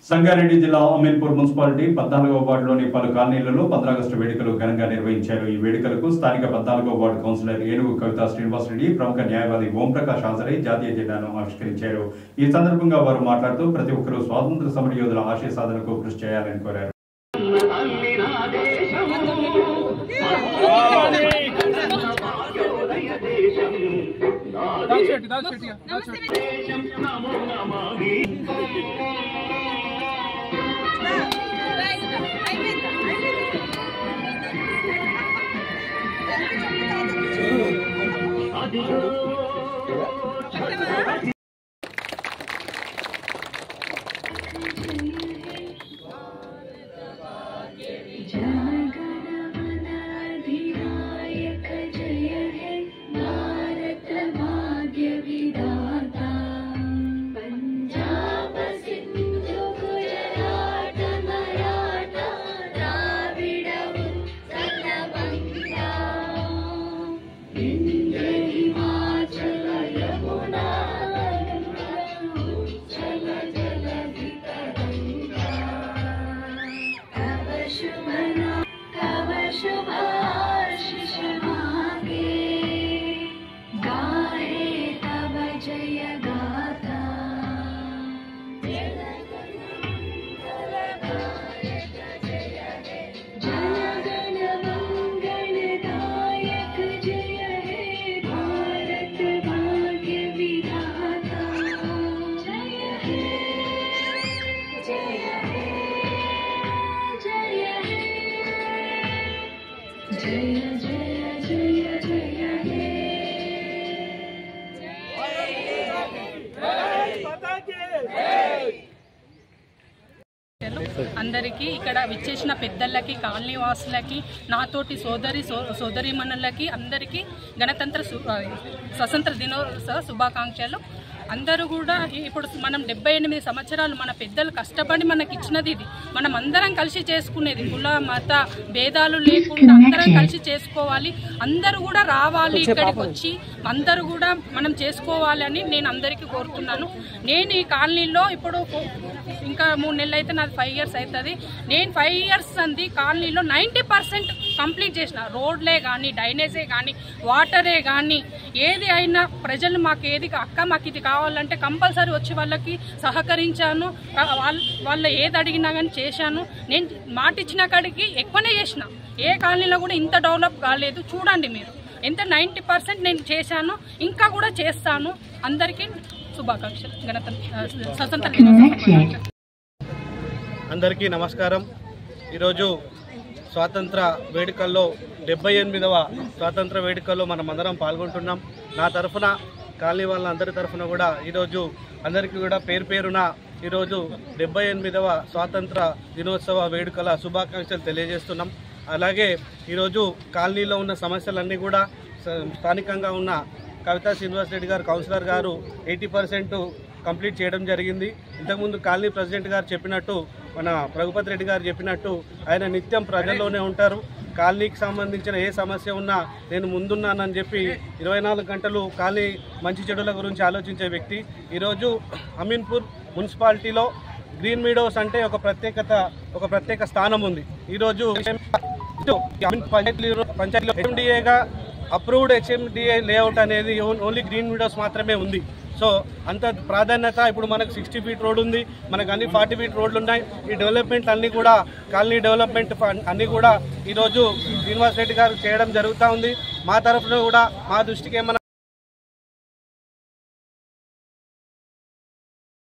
సంగారెడ్డి జిల్లా అమీన్పూర్ మున్సిపాలిటీ 14వ వార్డులోని పలు కాలనీలలో 15 ఆగస్టు వేడుకలు ఘనంగా నిర్వహించారు. ఈ వేడుకలకు స్థానిక 14వ వార్డు కౌన్సిలర్ ఏనుగు కవితా శ్రీనివాసరెడ్డి, ప్రముఖ న్యాయవాది ఓంప్రకాష్ హాజరై జాతీయ జెండాను ఆవిష్కరించారు. ఈ సందర్భంగా వారు మాట్లాడుతూ ప్రతి ఒక్కరూ స్వాతంత్ర సమరయోధుల ఆశయ సాధనకు కృషి చేయాలని కోరారు. అందరికీ ఇక్కడ విచ్చేసిన పెద్దలకి, కాలనీ వాసులకి, నాతోటి సోదరీమణులకి అందరికీ స్వతంత్ర దినోత్సవ శుభాకాంక్షలు. అందరూ కూడా ఇప్పుడు మనం 78 సంవత్సరాలు మన పెద్దలు కష్టపడి మనకి ఇచ్చినది ఇది. మనం అందరం కలిసి చేసుకునేది, కుల మత భేదాలు లేకుండా అందరం కలిసి చేసుకోవాలి. అందరూ కూడా రావాలి, ఇక్కడికి వచ్చి అందరూ కూడా మనం చేసుకోవాలి అని నేను అందరికీ కోరుతున్నాను. నేను ఈ కాలనీలో ఇప్పుడు ఇంకా 3 నెలలు అయితే నాది 5 ఇయర్స్ అవుతుంది. నేను 5 ఇయర్స్ అంది కాలనీలో 90% కంప్లీట్ చేసిన. రోడ్లే కానీ, డ్రైనేజే కానీ, వాటరే కానీ, ఏది అయినా ప్రజలు మాకు ఏది అక్క మాకు ఇది కావాలంటే కంపల్సరీ వచ్చి వాళ్ళకి సహకరించాను. వాళ్ళు ఏది అడిగినా కానీ చేశాను. నేను మాట ఇచ్చిన కాడికి ఎక్కువనే చేసిన. ఏ కాలనీలో కూడా ఇంత డెవలప్ కాలేదు. చూడండి మీరు, ఎంత 90% నేను చేశాను, ఇంకా కూడా చేస్తాను. అందరికీ శుభాకాంక్షలు. స్వతంత్ర దినోత్సవ అందరికీ నమస్కారం. ఈరోజు స్వాతంత్ర వేడుకల్లో 78వ స్వాతంత్ర వేడుకల్లో మనం అందరం పాల్గొంటున్నాం. నా తరఫున, కాలనీ వాళ్ళందరి తరఫున కూడా ఈరోజు అందరికీ కూడా పేరున ఈరోజు 78వ స్వాతంత్ర దినోత్సవ వేడుకల శుభాకాంక్షలు తెలియజేస్తున్నాం. అలాగే ఈరోజు కాలనీలో ఉన్న సమస్యలన్నీ కూడా స్థానికంగా ఉన్న కవితా శ్రీనివాసరెడ్డి గారు, కౌన్సిలర్ గారు 80% కంప్లీట్ చేయడం జరిగింది. ఇంతకుముందు కాలనీ ప్రెసిడెంట్ గారు చెప్పినట్టు, మన రఘుపతి రెడ్డి గారు చెప్పినట్టు ఆయన నిత్యం ప్రజల్లోనే ఉంటారు. కాలనీకి సంబంధించిన ఏ సమస్య ఉన్నా నేను ముందున్నానని చెప్పి 24 గంటలు కాలనీ మంచి చెడుల గురించి ఆలోచించే వ్యక్తి. ఈరోజు అమీన్పూర్ మున్సిపాలిటీలో గ్రీన్ మీడోస్ అంటే ఒక ప్రత్యేక స్థానం ఉంది. ఈరోజు పంచాయతీలో HMDAగా అప్రూవ్డ్ HMDA లేఅవుట్ అనేది ఓన్లీ గ్రీన్ మీడోస్ మాత్రమే ఉంది. సో అంత ప్రాధాన్యత ఇప్పుడు మనకు 60 ఫీట్ రోడ్ ఉంది, మనకు అన్ని 40 ఫీట్ రోడ్లు ఉన్నాయి. ఈ డెవలప్మెంట్ అన్నీ కూడా, కాలనీ డెవలప్మెంట్ అన్నీ కూడా ఈరోజు శ్రీనివాస్ రెడ్డి గారు చేయడం జరుగుతూ ఉంది. మా తరఫున కూడా మా దృష్టికి ఏమన్నా